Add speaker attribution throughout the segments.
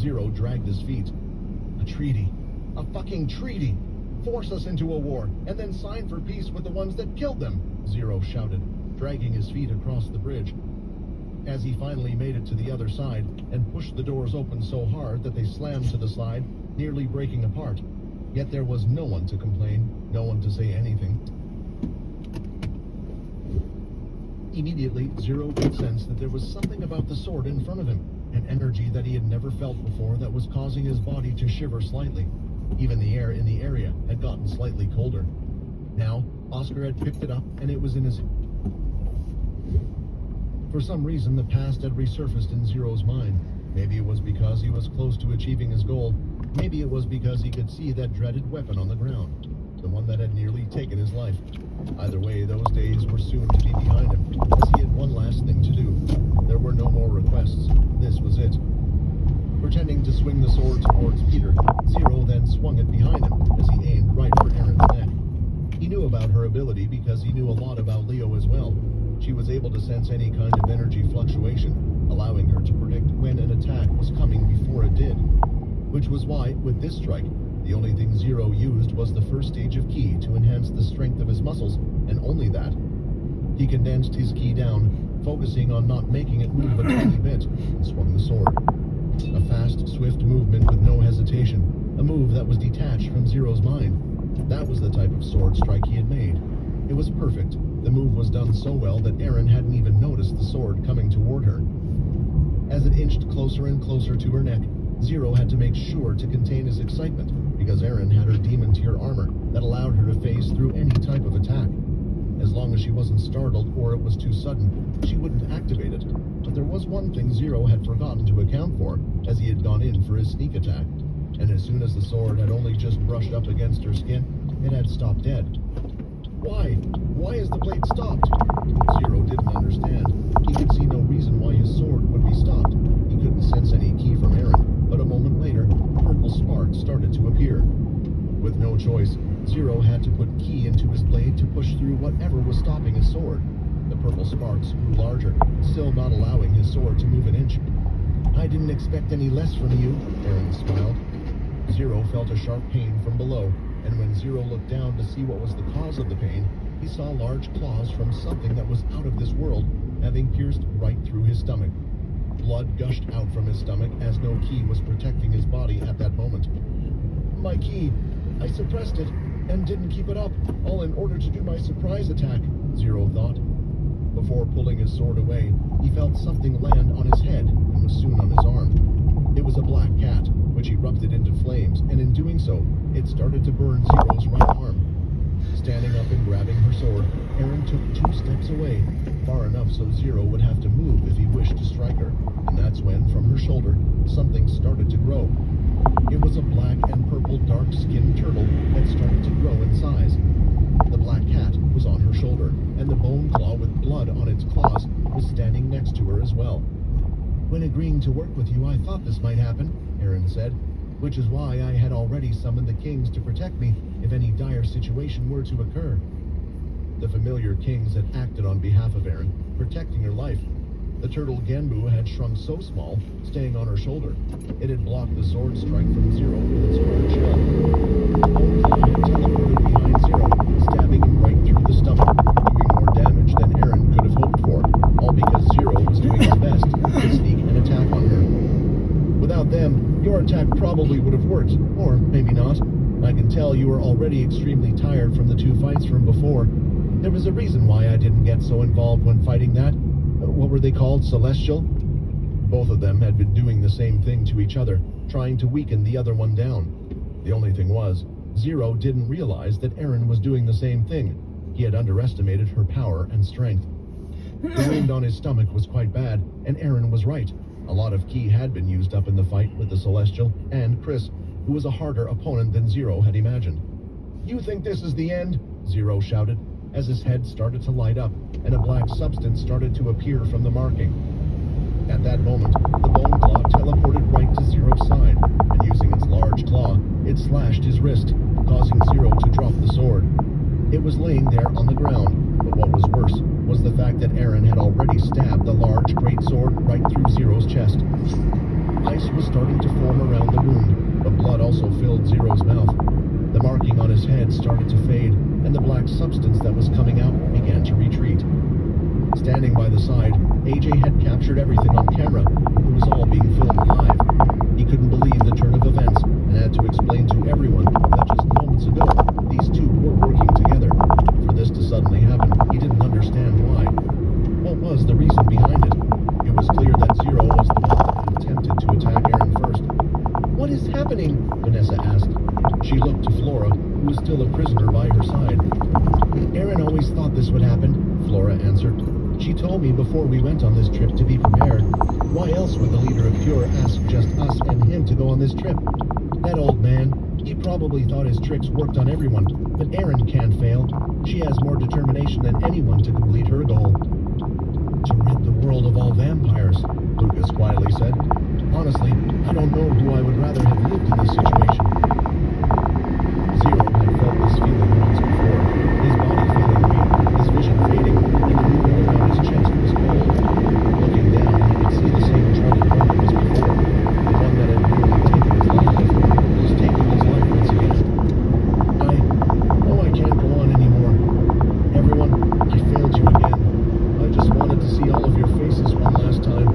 Speaker 1: Zero dragged his feet. A treaty. A fucking treaty! Force us into a war, and then sign for peace with the ones that killed them! Zero shouted, dragging his feet across the bridge. As he finally made it to the other side, and pushed the doors open so hard that they slammed to the side, nearly breaking apart. Yet there was no one to complain, no one to say anything. Immediately, Zero could sense that there was something about the sword in front of him, an energy that he had never felt before that was causing his body to shiver slightly. Even the air in the area had gotten slightly colder. Now, Oscar had picked it up, and it was in his... For some reason, the past had resurfaced in Zero's mind. Maybe it was because he was close to achieving his goal. Maybe it was because he could see that dreaded weapon on the ground, the one that had nearly taken his life. Either way, those days were soon to be behind him, as he had one last thing to do. There were no more requests. This was it. Pretending to swing the sword towards Peter, Zero then swung it behind him as he aimed right for Erin's neck. He knew about her ability because he knew a lot about Leo as well. She was able to sense any kind of energy fluctuation, allowing her to predict when an attack was coming before it did. Which was why, with this strike, the only thing Zero used was the first stage of ki to enhance the strength of his muscles, and only that. He condensed his ki down, focusing on not making it move a tiny bit, and swung the sword. A fast, swift movement with no hesitation, a move that was detached from Zero's mind. That was the type of sword strike he had made. It was perfect. The move was done so well that Erin hadn't even noticed the sword coming toward her. As it inched closer and closer to her neck, Zero had to make sure to contain his excitement, because Erin had her demon tier armor that allowed her to phase through any type of attack. As long as she wasn't startled or it was too sudden, she wouldn't activate it. But there was one thing Zero had forgotten to account for, as he had gone in for his sneak attack. And as soon as the sword had only just brushed up against her skin, it had stopped dead. Why? Why is the blade stopped? Zero didn't understand. He could see no reason why his sword would be stopped. He couldn't sense any ki from Erin, but a moment later, purple sparks started to appear. With no choice, Zero had to put ki into his blade to push through whatever was stopping his sword. The purple sparks grew larger, still not allowing his sword to move an inch. I didn't expect any less from you, Erin smiled. Zero felt a sharp pain from below, and when Zero looked down to see what was the cause of the pain, he saw large claws from something that was out of this world, having pierced right through his stomach. Blood gushed out from his stomach as no ki was protecting his body at that moment. My ki, I suppressed it, and didn't keep it up, all in order to do my surprise attack, Zero thought. Before pulling his sword away, he felt something land on his head and was soon on his arm. It was a black cat, which erupted into flames, and in doing so, it started to burn Zero's right arm. Standing up and grabbing her sword, Erin took 2 steps away, far enough so Zero would have to move if he wished to strike her, and that's when, from her shoulder, something started to grow. It was a black and purple dark-skinned turtle that started to grow in size. The black cat was on her shoulder, and the bone claw with blood on its claws was standing next to her as well. When agreeing to work with you, I thought this might happen, Erin said, which is why I had already summoned the kings to protect me if any dire situation were to occur. The familiar kings had acted on behalf of Erin, protecting her life. The turtle Genbu had shrunk so small, staying on her shoulder. It had blocked the sword strike from Zero with its hard shell. The bone claw had teleported behind Zero, stabbing him right through the stomach, doing more damage than Erin could have hoped for, all because Zero was doing his best to sneak an attack on her. Without them, your attack probably would have worked, or maybe not. I can tell you are already extremely tired from the 2 fights from before. There was a reason why I didn't get so involved when fighting that. What were they called? Celestial? Both of them had been doing the same thing to each other, trying to weaken the other one down. The only thing was, Zero didn't realize that Erin was doing the same thing. He had underestimated her power and strength. The wound on his stomach was quite bad, and Erin was right. A lot of ki had been used up in the fight with the Celestial and Chris, who was a harder opponent than Zero had imagined. You think this is the end? Zero shouted, as his head started to light up, and a black substance started to appear from the marking. At that moment, the bone claw teleported right to Zero's side, and using its large claw, it slashed his wrist, causing Zero to drop the sword. It was laying there on the ground, but what was worse was the fact that Erin had already stabbed the large great sword right through Zero's chest. Ice was starting to form around the wound, but blood also filled Zero's mouth. The marking on his head started to fade, and the black substance that was coming out began to retreat. Standing by the side, AJ had captured everything on camera. It was all being filmed live. He couldn't believe the turn of events and had to explain to everyone that just moments ago, these two were working together. For this to suddenly happen, he didn't understand why. What was the reason behind it? It was clear that Zero was the one that had attempted to attack Aaron first. "What is happening?" Vanessa asked. She looked to Flora, who was still a prisoner by her side. "Aaron always thought this would happen," Flora answered. "She told me before we went on this trip to be prepared. Why else would the leader of Pure ask just us and him to go on this trip? That old man, he probably thought his tricks worked on everyone, but Aaron can't fail. She has more determination than anyone to complete her goal." "To rid the world of all vampires," Lucas quietly said. "Honestly, I don't know who I would rather have lived in this situation." Zero had felt this feeling once before, his body feeling weak, his vision fading, and the movement around his chest was cold. Looking down, he could see the same dreaded one as before, the one that had nearly taken his life. It was taking his life once again. I can't go on anymore. Everyone, I failed you again. I just wanted to see all of your faces one last time.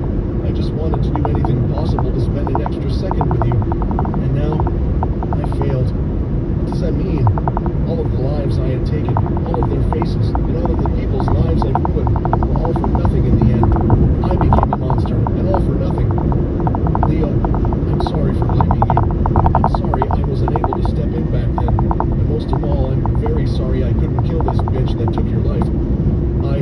Speaker 1: I just wanted to do anything possible to spend an extra second with you. And now, I failed. What does that mean? All of the lives I had taken, all of their faces, and all of the people's lives I ruined were all for nothing in the end. I became a monster, and all for nothing. Leo, I'm sorry for blaming you. I'm sorry I was unable to step in back then. And most of all, I'm very sorry I couldn't kill this bitch that took your life. I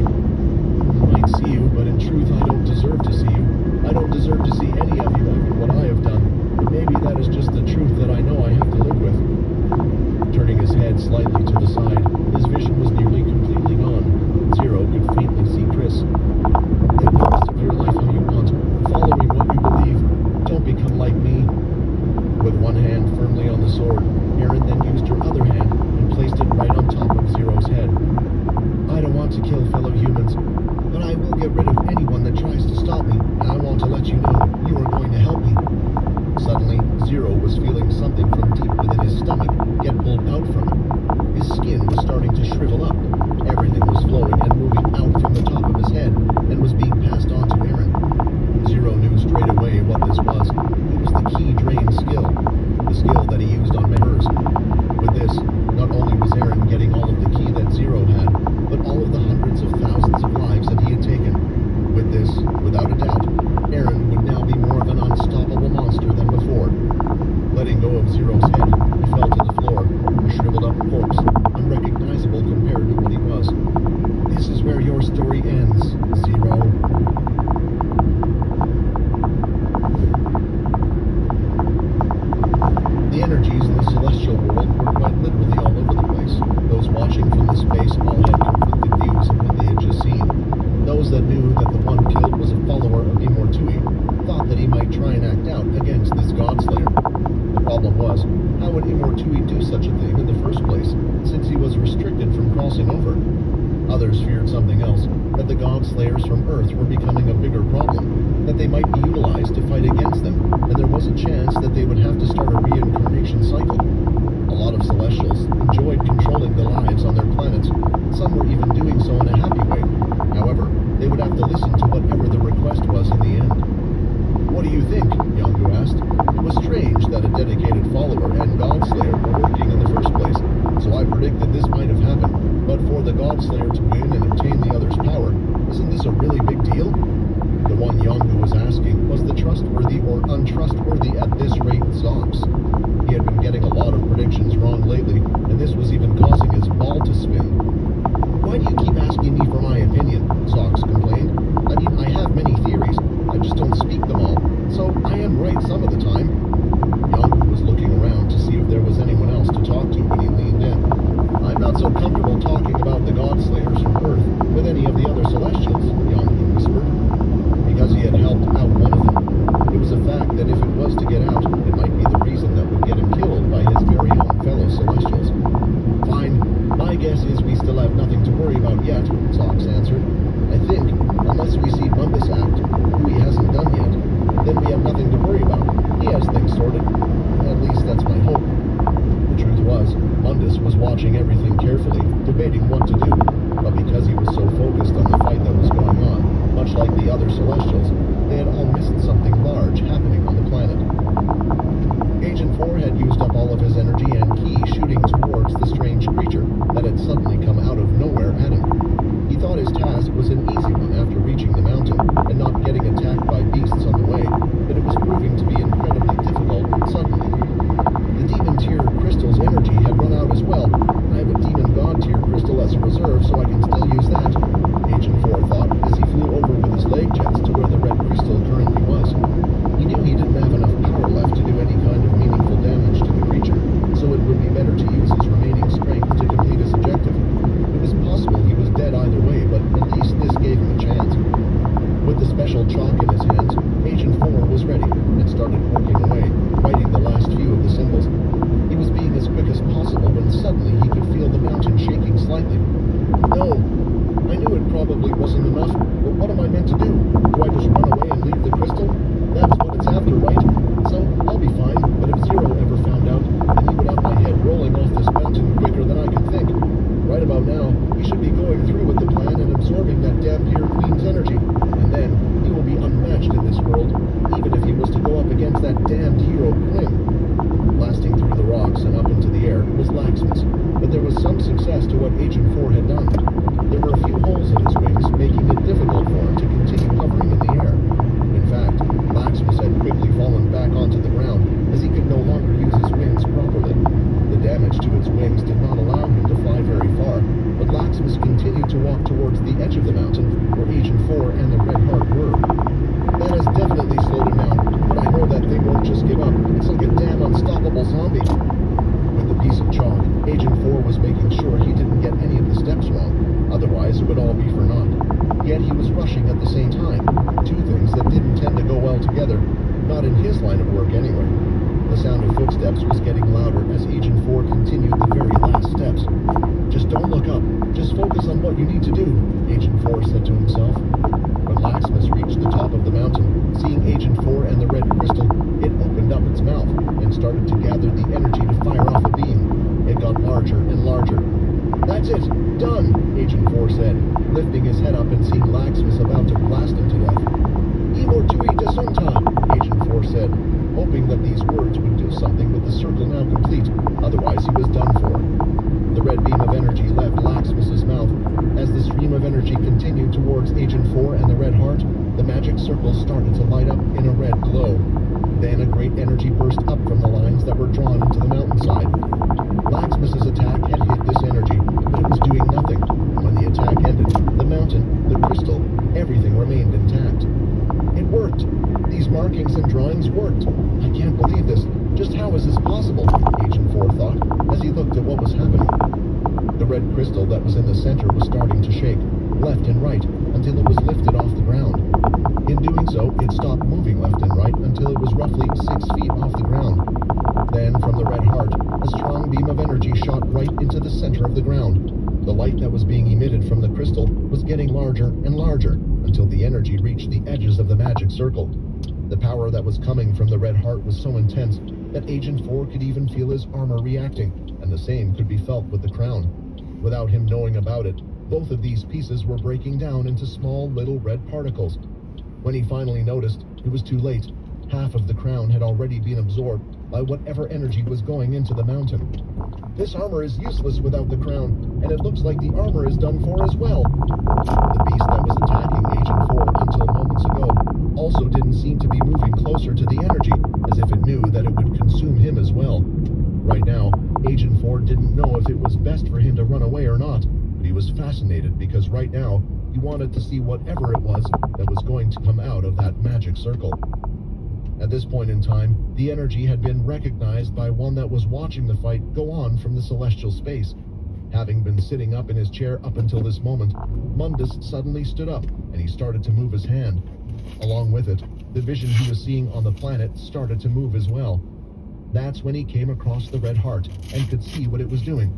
Speaker 1: might see you, but in truth I don't deserve to see you. I don't deserve to see any of you after what I have done. But maybe that is just the truth that I know I have to live with. Turning his head slightly to the side, his vision was nearly completely gone. Zero could faintly see Chris. "Live the rest of your life how you want, following what you believe. Don't become like me." With one hand firmly on the sword, Erin then used her other hand and placed it right on top of Zero's head. "I don't want to kill fellow humans, but I will get rid of anyone that tries to stop me, and I want to let you know you are going to help me." Suddenly, Zero was feeling something from deep within his stomach get pulled out from him. His skin was starting to shrivel up. Everything was flowing and moving out from the top of his head and was being passed on to Aaron. Zero knew straight away what this was. It was the key drain skill, the skill that he used on members. With this, not only was Aaron getting all of the key that Zero had, but all of the hundreds of thousands of lives that he had taken. With this, without a doubt, Aaron would now be more of an unstoppable monster than before. Letting go of Zero's head, he fell to the floor, a shriveled up corpse, unrecognizable compared to what he was. "This is where your story ends, Zero." The energies in the celestial world were quite literally all over the place. Those watching from the space all had conflicted views of what they had just seen. Those that knew that the one killed was a follower of Immortui thought that he might try and act out against this Godslayer. The problem was, how would Immortui do such a thing in the first place, since he was restricted from crossing over? Others feared something else, that the Godslayers from Earth were becoming a bigger problem, that they might be utilized to fight against them, and there was a chance that they would have to start a reincarnation cycle. A lot of Celestials enjoyed controlling the lives on their planets. Some were even doing so in a happy way. However, they would have to listen to whatever the request was in the end. "What do you think?" Yongu asked. It was strange that a dedicated follower and Godslayer were working in the first place, so I predicted this might have happened. But for the Godslayer to win and obtain the other's power, isn't this a really big deal? The one Yongu was asking was the trustworthy or untrustworthy at this rate Zox. He had been getting a lot of predictions wrong lately, and this was even causing his ball to spin. "Why do you keep asking me for my opinion?" Zox complained. "I mean, I have many theories, I just don't speak them all, so I am right some of the time." Yongu was looking around to see if there was anyone else to talk to when he leaned in. "I'm not so comfortable talking about the Godslayers from Earth with any of the other Celestials," Yongu whispered. Because he had helped out one of them. It was a fact that if it was to get out, it might be the reason that would get him killed by his very own fellow Celestials. "Fine. My guess is we still have nothing to worry about yet," Zox answered. "I think, unless we see Bumbus act, who he hasn't done yet, then we have nothing to worry about. It's after, right? So I'll be fine, but if Zero ever found out, then he would have my head rolling off this mountain quicker than I could think. Right about now, he should be going through with the plan and absorbing that damn Peer Queen's energy, and then he will be unmatched in this world, even if he was to go up against that damned hero Quinn. Blasting through the rocks and up into the air was Laxmus, but there was some success to what Agent 4 had done. There were a few holes in his wings, making it difficult for him to continue hovering in the air. In fact, Laxmus had quickly fallen back onto the ground, as he could no longer use his wings properly. The damage to its wings did not allow him to fly very far, but Laxmus continued to walk towards the edge of the mountain, where Agent 4 and the Red Heart were. That has definitely slowed him down, but I know that thing won't just give up. It's like a damn unstoppable zombie. With the piece of chalk, Agent 4 was making sure he didn't get any of the steps wrong, otherwise it would all be for naught. Yet he was rushing at the same time, two things that didn't tend to go well together, not in his line of work anyway. The sound of footsteps was getting louder as Agent 4 continued the very last steps. Just don't look up, just focus on what you need to do, Agent 4 said to himself. When Laxmus reached the top of the mountain, seeing Agent 4 and the red crystal, it opened up its mouth and started to gather the energy to fire off a beam. It got larger and larger. That's it, done, Agent 4 said, lifting his head up and seeing Laxmus about to blast him to death. Imortui Desunta, Agent 4 said, hoping that these words would do something with the circle now complete, otherwise he was done for. The red beam of energy left Laxmus's mouth. As the stream of energy continued towards Agent 4 and the Red Heart, the magic circle started to light up in a red glow. Then a great energy burst up from the lines that were drawn into the mountainside. Laxmus's attack had hit this energy, but it was doing nothing. When the attack ended, the mountain, the crystal, everything remained intact. It worked. These markings and drawings worked. I can't believe this. Just how is this possible? Agent 4 thought, as he looked at what was happening. The red crystal that was in the center was starting to shake, left and right, until it was lifted off the ground. In doing so, it stopped moving left and right until it was roughly 6 feet off the ground. Then, from the Red Heart, a strong beam of energy shot right into the center of the ground. The light that was being emitted from the crystal was getting larger and larger, until the energy reached the edges of the magic circle. The power that was coming from the Red Heart was so intense that Agent 4 could even feel his armor reacting, and the same could be felt with the crown. Without him knowing about it, both of these pieces were breaking down into small little red particles. When he finally noticed, it was too late. Half of the crown had already been absorbed by whatever energy was going into the mountain. This armor is useless without the crown, and it looks like the armor is done for as well. The beast that was attacking Agent 4 until moments ago also didn't seem to be moving closer to the energy, as if it knew that it would consume him as well. Right now, Agent 4 didn't know if it was best for him to run away or not, but he was fascinated because right now, he wanted to see whatever it was that was going to come out of that magic circle. At this point in time, the energy had been recognized by one that was watching the fight go on from the celestial space. Having been sitting up in his chair up until this moment, Mundus suddenly stood up, and he started to move his hand. Along with it, the vision he was seeing on the planet started to move as well. That's when he came across the Red Heart, and could see what it was doing.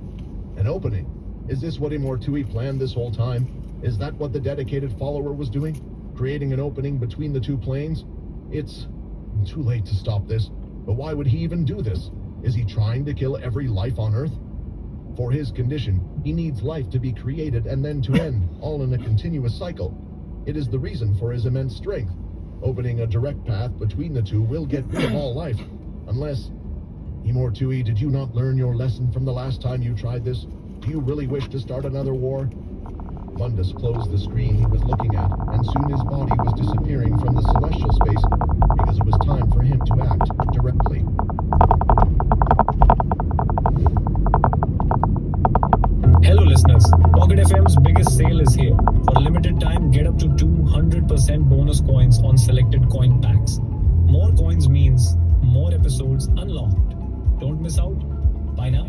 Speaker 1: An opening. Is this what Imortui planned this whole time? Is that what the dedicated follower was doing? Creating an opening between the two planes? It's too late to stop this, but why would he even do this? Is he trying to kill every life on Earth? For his condition, he needs life to be created and then to end, all in a continuous cycle. It is the reason for his immense strength. Opening a direct path between the two will get rid of all life, unless... Imortui, did you not learn your lesson from the last time you tried this? Do you really wish to start another war? Mundus closed the screen he was looking at, and soon his body was disappearing from the celestial space, because it was time for him to act directly.
Speaker 2: Hello listeners, Pocket FM's biggest sale is here. For a limited time, get up to 200% bonus coins on selected coin packs. More coins means more episodes unlocked. Don't miss out. Bye now.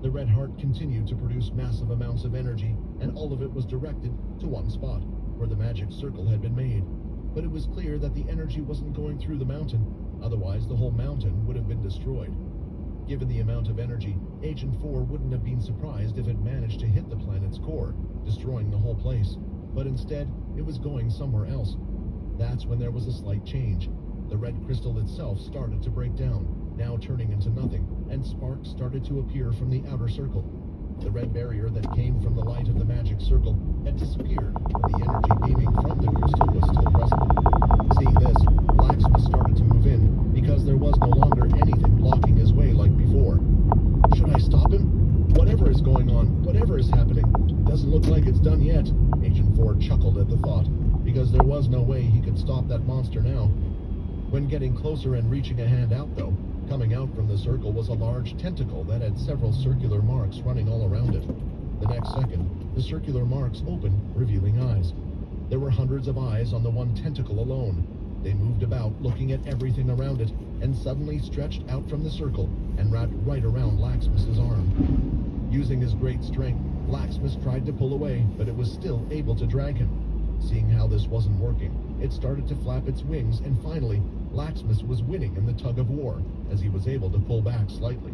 Speaker 1: The Red Heart continued to produce massive amounts of energy, and all of it was directed to one spot, where the magic circle had been made. But it was clear that the energy wasn't going through the mountain, otherwise the whole mountain would have been destroyed. Given the amount of energy, Agent 4 wouldn't have been surprised if it managed to hit the planet's core, destroying the whole place. but instead it was going somewhere else. That's when there was a slight change. The red crystal itself started to break down, now turning into nothing, and sparks started to appear from the outer circle. The red barrier that came from the light of the magic circle had disappeared, but the energy beaming from the crystal was still present. Seeing this, Blacksmith started to move in, because there was no longer anything blocking his way like before. Should I stop him? Whatever is going on, whatever is happening, doesn't look like it's done yet. Agent 4 chuckled at the thought, because there was no way he could stop that monster now. When getting closer and reaching a hand out, though, coming out from the circle was a large tentacle that had several circular marks running all around it. The next second, the circular marks opened, revealing eyes. There were hundreds of eyes on the one tentacle alone. They moved about, looking at everything around it, and suddenly stretched out from the circle and wrapped right around Blacksmith's arm. Using his great strength, Blacksmith tried to pull away, but it was still able to drag him. Seeing how this wasn't working, it started to flap its wings, and finally, Blacksmith was winning in the tug-of-war, as he was able to pull back slightly.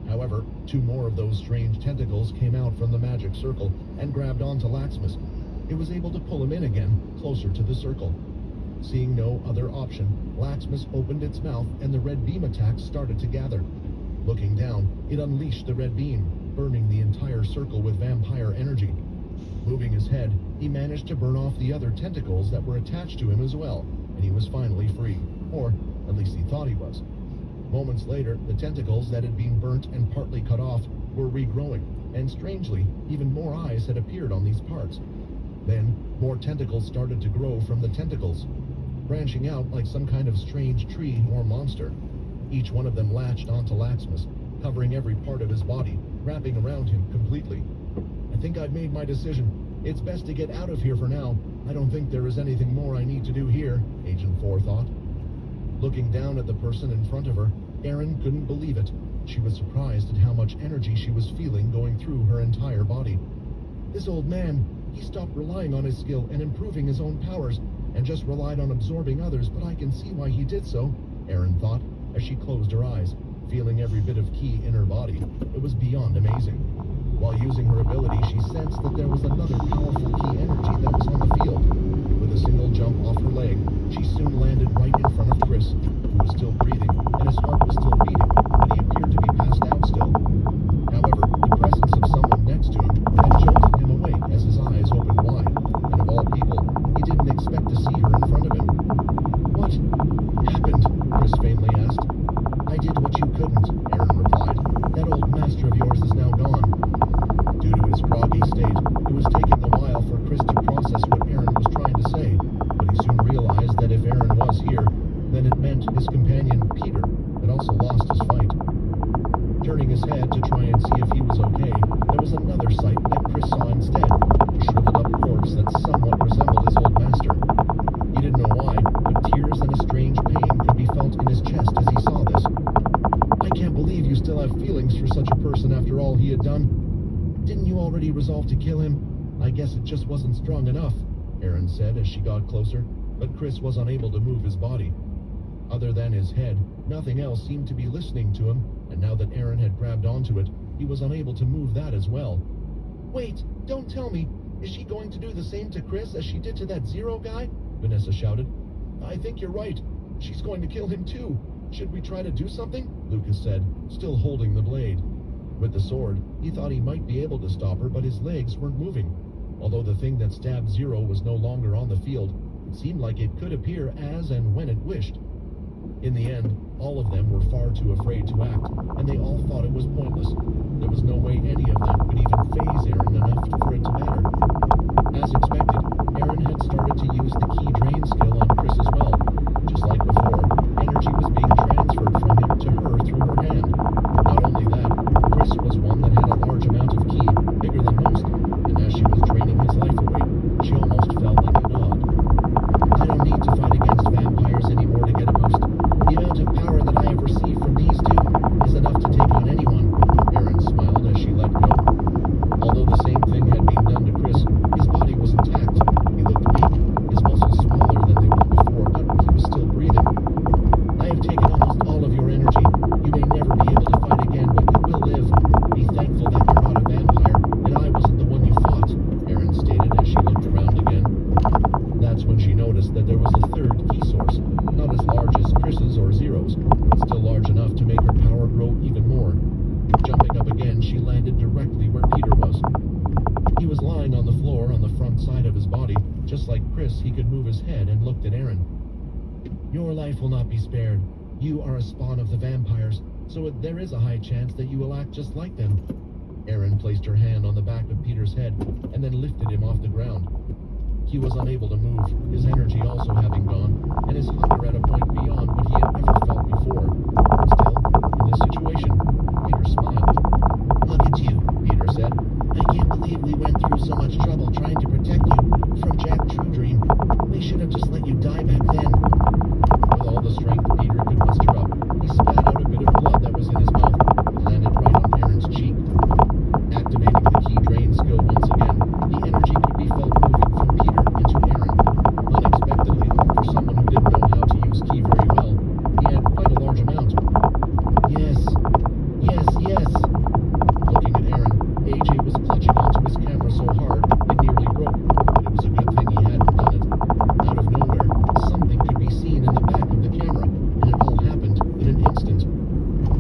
Speaker 1: However, two more of those strange tentacles came out from the magic circle and grabbed onto Blacksmith. It was able to pull him in again, closer to the circle. Seeing no other option, Blacksmith opened its mouth and the red beam attacks started to gather. Looking down, it unleashed the red beam, burning the entire circle with vampire energy. Moving his head, he managed to burn off the other tentacles that were attached to him as well, and he was finally free, or at least he thought he was. Moments later, the tentacles that had been burnt and partly cut off were regrowing, and strangely, even more eyes had appeared on these parts. Then, more tentacles started to grow from the tentacles, branching out like some kind of strange tree or monster. Each one of them latched onto Blacksmith, covering every part of his body, wrapping around him completely. I think I've made my decision. It's best to get out of here for now. I don't think there is anything more I need to do here, Agent 4 thought. Looking down at the person in front of her, Erin couldn't believe it. She was surprised at how much energy she was feeling going through her entire body. This old man, he stopped relying on his skill and improving his own powers, and just relied on absorbing others, but I can see why he did so, Erin thought, as she closed her eyes, feeling every bit of ki in her body. It was beyond amazing. While using her ability, she sensed that there was another powerful ki energy that was on the field. With a single jump off her leg, she soon landed right in front of Chris, who was still breathing, and his heart was still beating, but he appeared to be passed out still. However, the presence of someone next to him had jolted him awake as his eyes opened wide, and of all people, he didn't expect to see her in front of him. What happened? Chris faintly asked. I did what you couldn't, Erin replied. That old master of yours is now gone. Due to his groggy state, it was taking a while for Chris to process what Erin was trying to say, but he soon realized that if Erin was here, then it meant his companion, Peter, had also lost his fight. Turning his head to try and see if he was okay, there was another sight that Chris saw instead, a shriveled-up corpse that somewhat resembled his old master. He didn't know why, but tears and a strange pain could be felt in his chest as he saw this. I can't believe you still have feelings for such a person after all he had done. Didn't you already resolve to kill him? I guess it just wasn't strong enough, Erin said as she got closer, but Chris was unable to move his body. Other than his head, nothing else seemed to be listening to him, and now that Erin had grabbed onto it, he was unable to move that as well. Wait, don't tell me. Is she going to do the same to Chris as she did to that Zero guy? Vanessa shouted. I think you're right. She's going to kill him too. Should we try to do something? Lucas said, still holding the blade. With the sword, he thought he might be able to stop her, but his legs weren't moving. Although the thing that stabbed Zero was no longer on the field, it seemed like it could appear as and when it wished. In the end, all of them were far too afraid to act, and they all thought it was pointless. There was no way any of them could even faze Erin enough for it to matter. As expected, Erin had started to use the ki drain skill on Chris as well. Just like before, energy was being transferred from him to her through her hand. Not only that, Chris was one that had a large amount of ki, bigger than most, and as she was draining his life away, she almost felt like a god. I don't need to fight against vampires anymore to get a boost. The amount of power that I have received from these two is enough to take on anyone, Erin smiled as she let go. Although the same thing had been done to Chris, his body was intact. He looked weak That's when she noticed that there was a third key source, not as large as Chris's or Zero's, but still large enough to make her power grow even more. Jumping up again, she landed directly where Peter was. He was lying on the floor on the front side of his body. Just like Chris, he could move his head and looked at Aaron. "Your life will not be spared. You are a spawn of the vampires, so there is a high chance that you will act just like them." Aaron placed her hand on the back of Peter's head and then lifted him off the ground. He was unable to move, his energy also having gone, and his hunger at a point beyond what he had ever felt before. Still, in this situation, Peter smiled. "Look at you," Peter said. "I can't believe we went through so much trouble trying to protect you from Jack True Dream. We should have just let you die back then." With all the strength Peter could muster up, he spat out a bit of blood that was in his mouth and landed right on Aaron's cheek. Activating the key drain skill once again, the energy could be felt moving from Peter into Aaron. Unexpectedly, for someone who didn't know how to use key very well, he had quite a large amount. Yes, yes, yes. Looking at Aaron, AJ was clutching onto his camera so hard it nearly broke, but it was a good thing he hadn't done it. Out of nowhere, something could be seen in the back of the camera, and it all happened in an instant.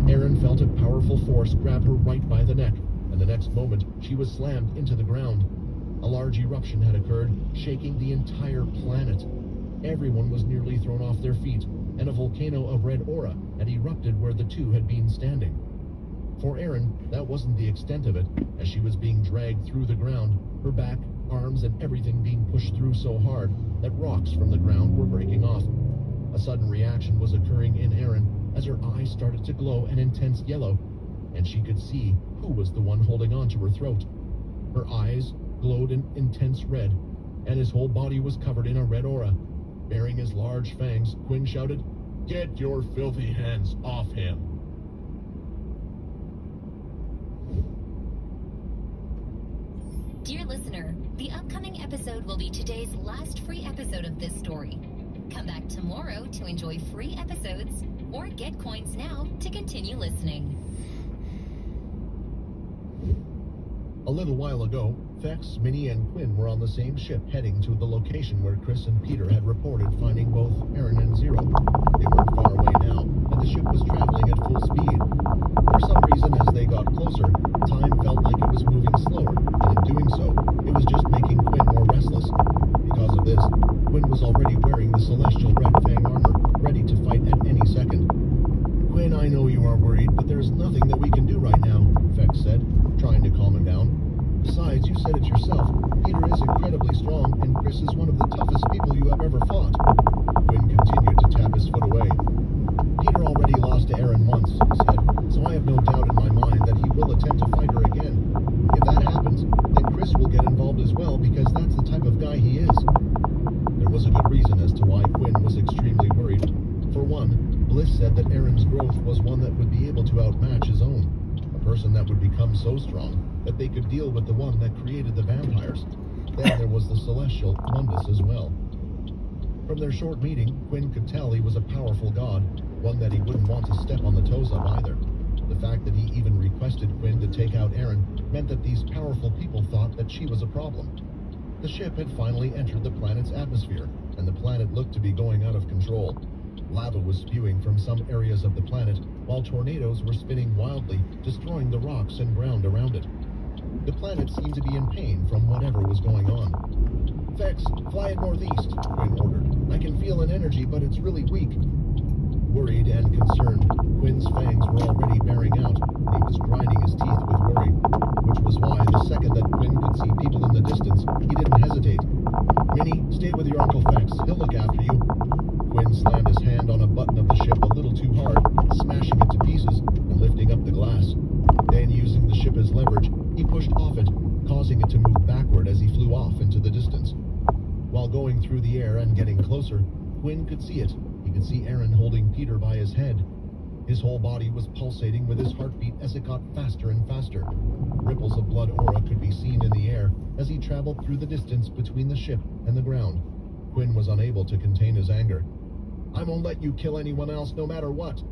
Speaker 1: Aaron felt a powerful force grab her right by the neck, and the next moment, she was slammed into the ground. A large eruption had occurred, shaking the entire planet. Everyone was nearly thrown off their feet, and a volcano of red aura had erupted where the two had been standing. For Aaron, that wasn't the extent of it, as she was being dragged through the ground, her back, arms, and everything being pushed through so hard that rocks from the ground were breaking off. A sudden reaction was occurring in Aaron as her eyes started to glow an intense yellow, and she could see who was the one holding on to her throat. Her eyes glowed an intense red, and his whole body was covered in a red aura. Baring his large fangs, Quinn shouted, "Get your filthy hands off him!"
Speaker 3: Dear listener, the upcoming episode will be today's last free episode of this story. Come back tomorrow to enjoy free episodes, or get coins now to continue listening.
Speaker 1: A little while ago, Vex, Minnie, and Quinn were on the same ship heading to the location where Chris and Peter had reported finding both Aaron and Zero. They weren't far away now, and the ship was traveling at full speed. For some reason, as they got closer, time felt like it was moving slower, and in doing so, it was just making Quinn more restless. Because of this, Quinn was already wearing the celestial red fang armor, ready to fight at any second. "Quinn, I know you are worried, but there's nothing that we can do right now," Vex said, trying to calm him down. "Besides, you said it yourself, Peter is incredibly strong, and Chris is one of the toughest people you have ever fought." Quinn continued to tap his foot away. "Peter already lost to Aaron once," he said, "so I have no doubt in my mind that he will attempt to fight her again. If that happens, then Chris will get involved as well, because that's the type of guy he is." There was a good reason as to why Quinn was extremely worried. For one, Bliss said that Aaron's growth was one that would be able to outmatch his own. A person that would become so strong that they could deal with the one that created the vampires. Then there was the celestial Mundus as well. From their short meeting, Quinn could tell he was a powerful god, one that he wouldn't want to step on the toes of either. The fact that he even requested Quinn to take out Aaron meant that these powerful people thought that she was a problem. The ship had finally entered the planet's atmosphere, and the planet looked to be going out of control. Lava was spewing from some areas of the planet, while tornadoes were spinning wildly, destroying the rocks and ground around it. The planet seemed to be in pain from whatever was going on. "Vex, fly it northeast," Quinn ordered. "I can feel an energy, but it's really weak." Worried and concerned, Quinn's fangs were already bearing out, and he was grinding his teeth with worry, which was why the second that Quinn could see people in the distance, he didn't hesitate. "Minnie, stay with your Uncle Vex. He'll look after you." Quinn slammed his hand on a button of the ship a little too hard, smashing it to pieces and lifting up the glass. Then, using the ship as leverage, he pushed off it, causing it to move backward as he flew off into the distance. While going through the air and getting closer, Quinn could see it. He could see Aaron holding Peter by his head. His whole body was pulsating with his heartbeat as it got faster and faster. Ripples of blood aura could be seen in the air as he traveled through the distance between the ship and the ground. Quinn was unable to contain his anger. "I won't let you kill anyone else, no matter what."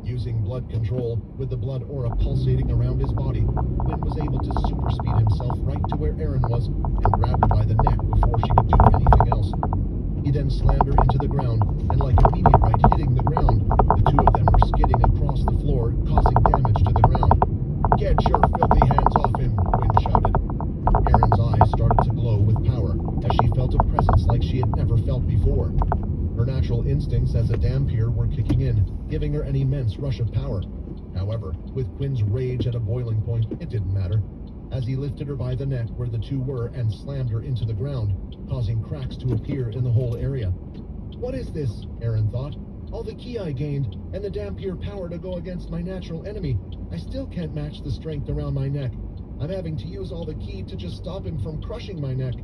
Speaker 1: Using blood control, with the blood aura pulsating around his body, Quinn was able to superspeed himself right to where Aaron was and grab her by the neck before she could do anything else. ground, and like a meteorite hitting the ground, the two of them were skidding across the floor, causing damage to the ground. "Get your filthy hands off him," Quinn shouted. Erin's eyes started to glow with power as she felt a presence like she had never felt before. Her natural instincts as a Dhampir were kicking in, giving her an immense rush of power. However, with Quinn's rage at a boiling point, it didn't matter, as he lifted her by the neck where the two were and slammed her into the ground, causing cracks to appear in the whole area. "What is this?" Erin thought. "All the ki I gained, and the Dhampir power to go against my natural enemy. I still can't match the strength around my neck. I'm having to use all the ki to just stop him from crushing my neck."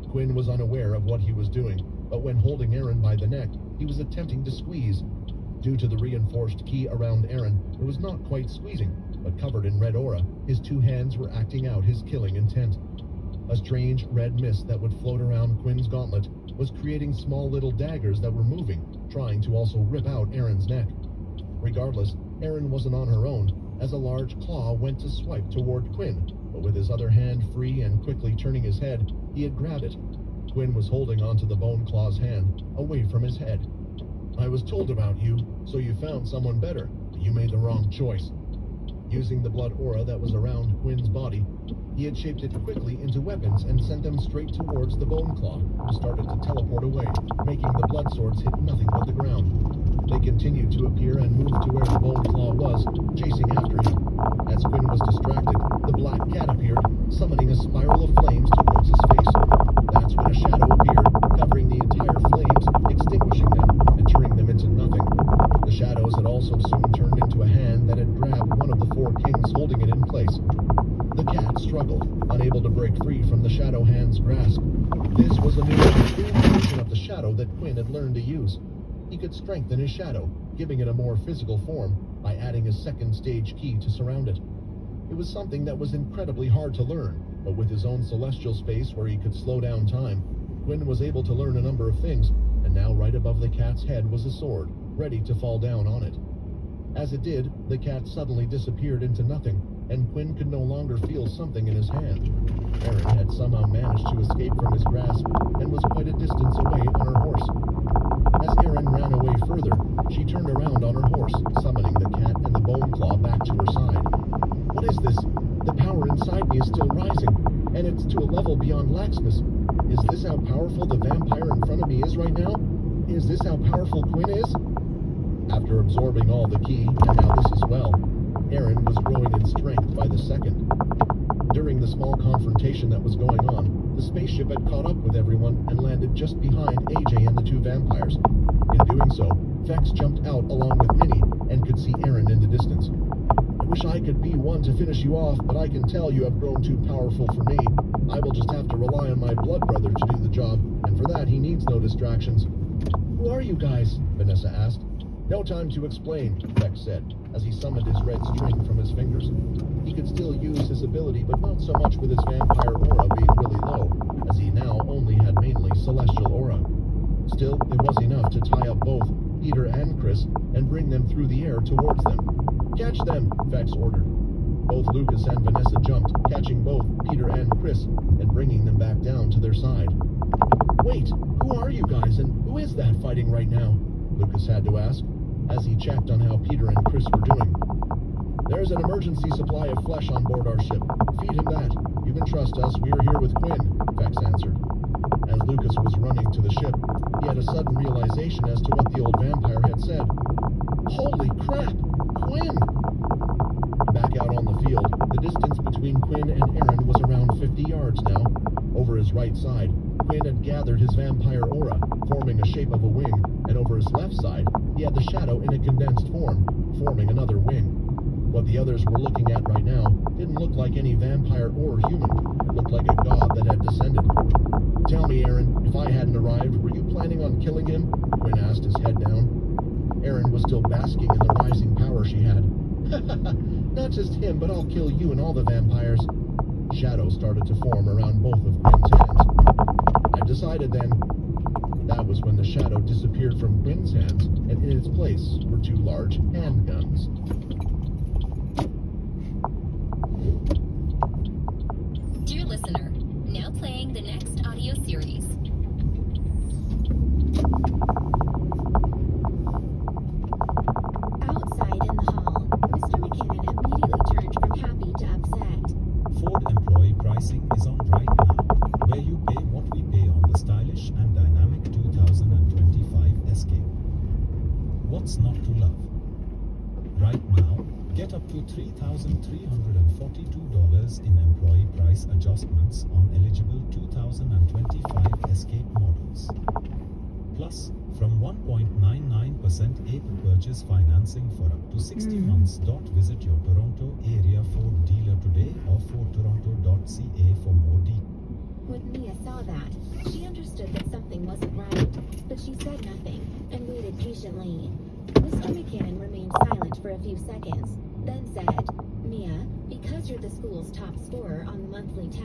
Speaker 1: Quinn was unaware of what he was doing, but when holding Erin by the neck, he was attempting to squeeze. Due to the reinforced ki around Erin, it was not quite squeezing, but covered in red aura, his two hands were acting out his killing intent. A strange red mist that would float around Quinn's gauntlet was creating small little daggers that were moving, trying to also rip out Erin's neck. Regardless, Erin wasn't on her own, as a large claw went to swipe toward Quinn, but with his other hand free and quickly turning his head, he had grabbed it. Quinn was holding onto the bone claw's hand, away from his head. "I was told about you, so you found someone better, but you made the wrong choice." Using the blood aura that was around Quinn's body, he had shaped it quickly into weapons and sent them straight towards the bone claw, who started to teleport away, making the blood swords hit nothing but the ground. They continued to appear and move to where the bone claw was, chasing after him. As Quinn was distracted, the black cat appeared, summoning a spiral of flames towards his face. That's when a shadow appeared, covering the entire flames, extinguishing them, and turning them into nothing. The shadows had also soon turned into a hand that had grabbed one of the four kings, holding it in place. The cat struggled, unable to break free from the shadow hand's grasp. This was a new version of the shadow that Quinn had learned to use. He could strengthen his shadow, giving it a more physical form, by adding a second stage ki to surround it. It was something that was incredibly hard to learn, but with his own celestial space where he could slow down time, Quinn was able to learn a number of things, and now right above the cat's head was a sword, ready to fall down on it. As it did, the cat suddenly disappeared into nothing, and Quinn could no longer feel something in his hand. Erin had somehow managed to escape from his grasp, and was quite a distance away on her horse. As Erin ran away further, she turned around on her horse, summoning the cat and the bone claw back to her side. "What is this? The power inside me is still rising, and it's to a level beyond laxness. Is this how powerful the vampire in front of me is right now? Is this how powerful Quinn is?" After absorbing all the ki, and now this as well, Erin was growing in strength by the second. During the small confrontation that was going on, the spaceship had caught up with everyone and landed just behind AJ and the two vampires. In doing so, Vex jumped out along with Minnie and could see Erin in the distance. "I wish I could be one to finish you off, but I can tell you have grown too powerful for me. I will just have to rely on my blood brother to do the job, and for that he needs no distractions." "Who are you guys?" Vanessa asked. "No time to explain," Vex said, as he summoned his red string from his fingers. He could still use his ability, but not so much with his vampire aura being really low, as he now only had mainly celestial aura. Still, it was enough to tie up both Peter and Chris and bring them through the air towards them. "Catch them," Vex ordered. Both Lucas and Vanessa jumped, catching both Peter and Chris and bringing them back down to their side. "Wait, who are you guys, and who is that fighting right now?" Lucas had to ask, as he checked on how Peter and Chris were doing. "There's an emergency supply of flesh on board our ship. Feed him that. You can trust us, we are here with Quinn," Vex answered. As Lucas was running to the ship, he had a sudden realization as to what the old vampire had said. "Holy crap! Quinn!" Back out on the field, the distance between Quinn and Erin was around 50 yards now. Over his right side, Quinn had gathered his vampire aura, forming a shape of a wing, and over his left side, he had the shadow in a condensed form, forming another wing. What the others were looking at right now didn't look like any vampire or human. It looked like a god that had descended. "Tell me, Erin, if I hadn't arrived, were you planning on killing him?" Quinn asked, his head down. Erin was still basking in the rising power she had. "Not just him, but I'll kill you and all the vampires." Shadows started to form around both of Quinn's hands. "I decided then." That was when the shadow disappeared from Quinn's hands, and in its place were two large handguns.
Speaker 3: Dear listener, now playing the next audio series.
Speaker 4: What's not to love? Right now, get up to $3,342 in employee price adjustments on eligible 2025 Escape models. Plus, from 1.99% APR purchase financing for up to 60 months. Visit your Toronto area Ford dealer today or fordtoronto.ca for more details.
Speaker 5: When Mia saw that, she understood that something wasn't right, but she said nothing and waited patiently. Mr. McCann remained silent for a few seconds, then said, "Mia, because you're the school's top scorer on the monthly test,